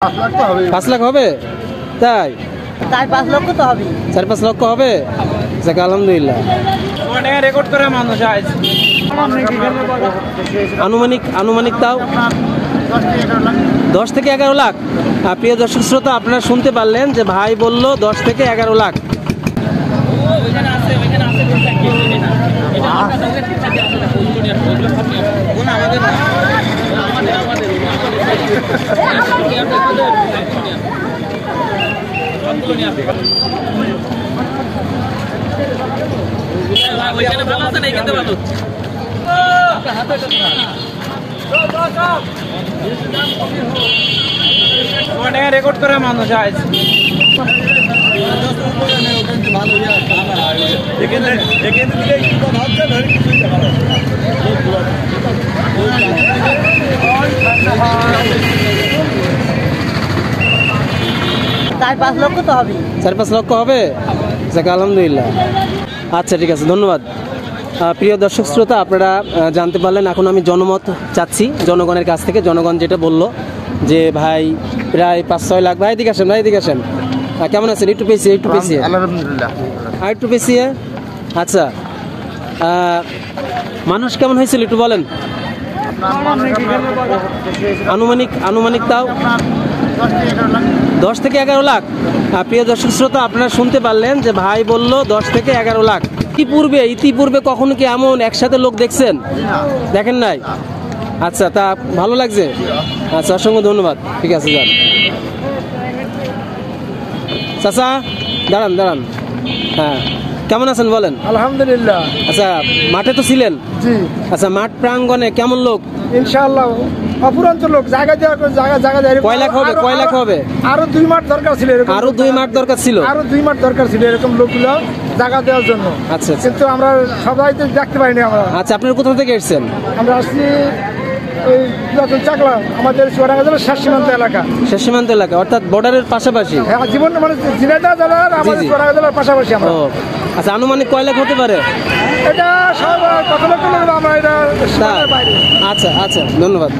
5 লাখ হবে তাই? 4-5 লক্ষ তো হবে। 4-5 লক্ষ হবে। যাক আলহামদুলিল্লাহ। রেকর্ড করে মানুষ আছে আনুমানিক তাও 10 থেকে 11 লাখ। প্রিয় দর্শক শ্রোতা, আপনারা শুনতে পারলেন যে ভাই বলল 10 থেকে 11 লাখ। রেকর্ড করে মানুষ আছে চার-পাঁচ লক্ষ তো হবে। 4-5 লক্ষ হবে। যাক আলহামদুলিল্লাহ। আচ্ছা ঠিক আছে, ধন্যবাদ। প্রিয় দর্শক শ্রোতা, আপনারা জানতে পারলেন। এখন আমি জনমত চাচ্ছি জনগণের কাছ থেকে। জনগণ যেটা বলল যে ভাই প্রায় 5-6 লাখ। ভাই এদিকে আসেন। কেমন আছেন? একটু পেছিয়ে আলহামদুলিল্লাহ। আর একটু পেছিয়ে। আচ্ছা, মানুষ কেমন হয়েছিল একটু বলেন। আনুমানিক তাও 10 থেকে 11 লাখ। প্রিয় দর্শক শ্রোতা, আপনারা শুনতে পারলেন যে ভাই বলল 10 থেকে 11 লাখ। ইতিপূর্বে কখনো কি এমন একসাথে লোক দেখছেন? দেখেন নাই? আচ্ছা, তা ভালো লাগছে। আচ্ছা, অসংখ্য ধন্যবাদ। ঠিক আছে, যান। চাচা দাঁড়ান। হ্যাঁ, কেমন আছেন বলেন। আলহামদুলিল্লাহ। আচ্ছা, মাঠে তো ছিলেন? জি। আচ্ছা, মাঠ প্রাঙ্গণে কেমন লোক? ইনশাআল্লাহ অপুরন্ত লোক। জায়গা কয় লাখ হবে? আরো 2 মাঠ দরকার ছিল। আরো 2 মাঠ দরকার ছিল এরকম লোকগুলো জায়গা দেওয়ার জন্য। আচ্ছা, কিন্তু আমরা সবাই তো দেখতে পাইনি। আমরা আচ্ছা, আপনারা কোথা থেকে এসেছেন? আমরা আসছি ওই নতুন চাকলা, আমাদের চুয়াডাঙ্গা জেলার শেষ সীমান্ত এলাকা, অর্থাৎ বর্ডারের পাশাপাশি। হ্যাঁ, জীবন মানে ঝিনাইদহ জেলার আমাদের চুয়াডাঙ্গা জেলার পাশাপাশি আমরা। আচ্ছা, আনুমানিক কয় লাখ হতে পারে? এটা সব কত লক্ষ লোক আমরা এটা বাইরে। আচ্ছা, ধন্যবাদ।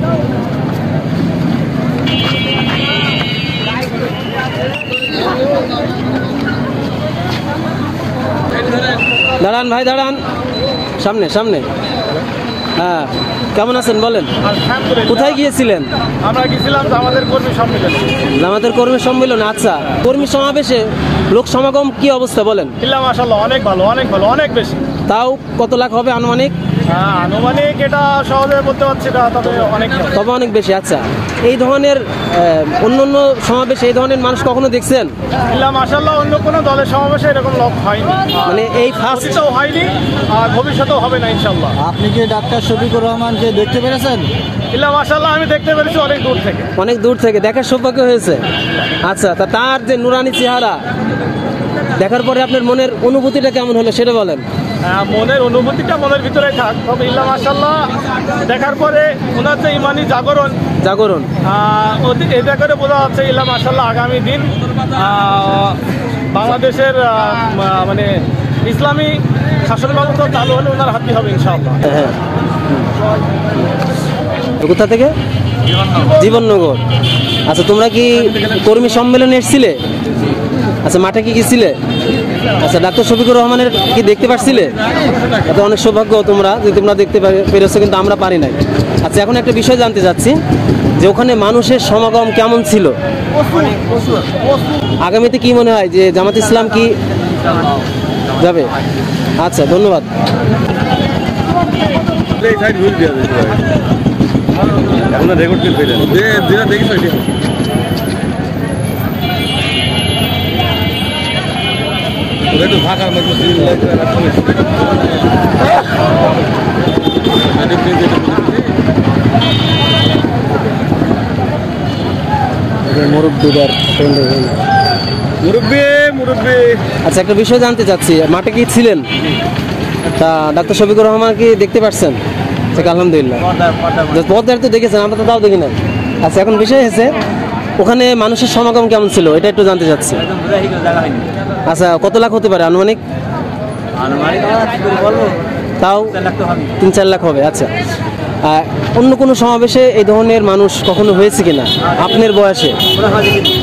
দাঁড়ান ভাই, দাঁড়ান। সামনে। হ্যাঁ, কেমন আছেন বলেন। কোথায় গিয়েছিলেন? আমরা গেছিলাম জামাতের কর্মী সম্মেলন। আচ্ছা, কর্মী সমাবেশে লোক সমাগম কি অবস্থা বলেন? মাশাআল্লাহ, অনেক ভালো, অনেক বেশি। তাও কত লাখ হবে আনুমানিক? আনুমানিক এটা সহজে বলতে পারছি না, তবে অনেক বেশি। আচ্ছা, এই ধরনের অন্য সমাবেশে এই ধরনের মানুষ কখনো দেখছেন? মাশাআল্লাহ, অন্য কোনো দলের সমাবেশে এরকম লোক হয়নি। মানে এই ফার্স্টও হয়নি আর ভবিষ্যতেও হবে না ইনশাআল্লাহ। আপনি কি ডাক্তার শফিকুর রহমানকে দেখতে পেরেছেন? মাশাআল্লাহ, আমি দেখতে পেরেছি অনেক দূর থেকে দেখার সৌভাগ্য হয়েছে। আচ্ছা, তা তার যে নুরানি চেহারা দেখার পরে আপনার মনের অনুভূতিটা কেমন হলো সেটা বলেন। মনের অনুভূতিটা মনের ভিতরে থাক, তবে মাশাআল্লাহ দেখার পরে ওনার যে ইমানি জাগরণ এটা করে বোঝা যাচ্ছে মাশাআল্লাহ আগামী দিন বাংলাদেশের মানে ইসলামী শাসন ব্যবস্থা চালু হলে ওনার হাতই হবে ইনশাআল্লাহ। হ্যাঁ, কোথা থেকে? জীবননগর। আচ্ছা, তোমরা কি কর্মী সম্মেলনে এসেছিলে? আচ্ছা, মাঠে কি গেছিলে? আচ্ছা, ডাক্তার শফিকুর রহমানের কি দেখতে পারছিলে? এটা অনেক সৌভাগ্য তোমরা যে তোমরা দেখতে পেরেছো, কিন্তু আমরা পারি নাই। আচ্ছা, এখন একটা বিষয় জানতে চাচ্ছি যে ওখানে মানুষের সমাগম কেমন ছিল? আগামীতে কি মনে হয় যে জামাত ইসলাম কি যাবে? আচ্ছা, ধন্যবাদ। আচ্ছা, একটা বিষয় জানতে চাচ্ছি, মাঠে কি ছিলেন? তা ডাক্তার শফিকুর রহমান কি দেখতে পাচ্ছেন? আলহামদুলিল্লাহ। পর্দায় তো দেখেছেন, আমরা তো তাও দেখি না। আচ্ছা, এখন বিষয় হয়েছে ওখানে মানুষের সমাগম কেমন ছিল এটা একটু জানতে চাচ্ছি। আচ্ছা, কত লাখ হতে পারে আনুমানিক? তাও 3-4 লাখ হবে। আচ্ছা, অন্য কোনো সমাবেশে এই ধরনের মানুষ কখনো হয়েছে কিনা আপনার বয়সে?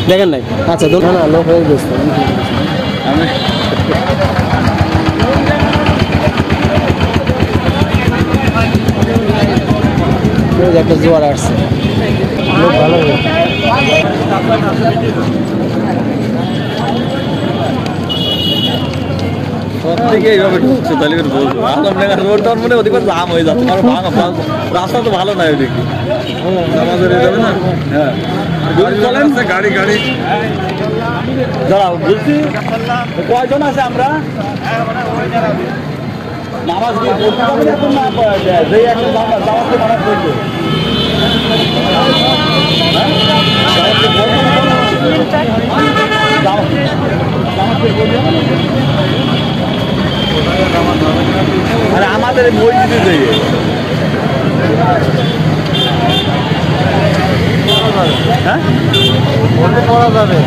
দেখেন নাই? আচ্ছা না না লোক হয়ে গেছে। একটা জোয়ার আসছে, লোক ভালো হয়েছে। সব থেকে এইভাবে ঢুকছে তাহলে বলবো আলমডাঙ্গা রোডটা মনে অধিক জাম হয়ে যাচ্ছে, কারণ রাস্তা তো ভালো নাই ওদিকে, আমাদের যাবে না। হ্যাঁ চলেন গাড়ি গাড়ি দাঁড়াও বলছি কয়জন আছে আমরা নামাজ দিয়ে পড়তে পারবো এখন না, যে একটা জামাতে নামাজ পড়বে আরে আমাদের মসজিদে যাইয়ে হ্যাঁ করা যাবে।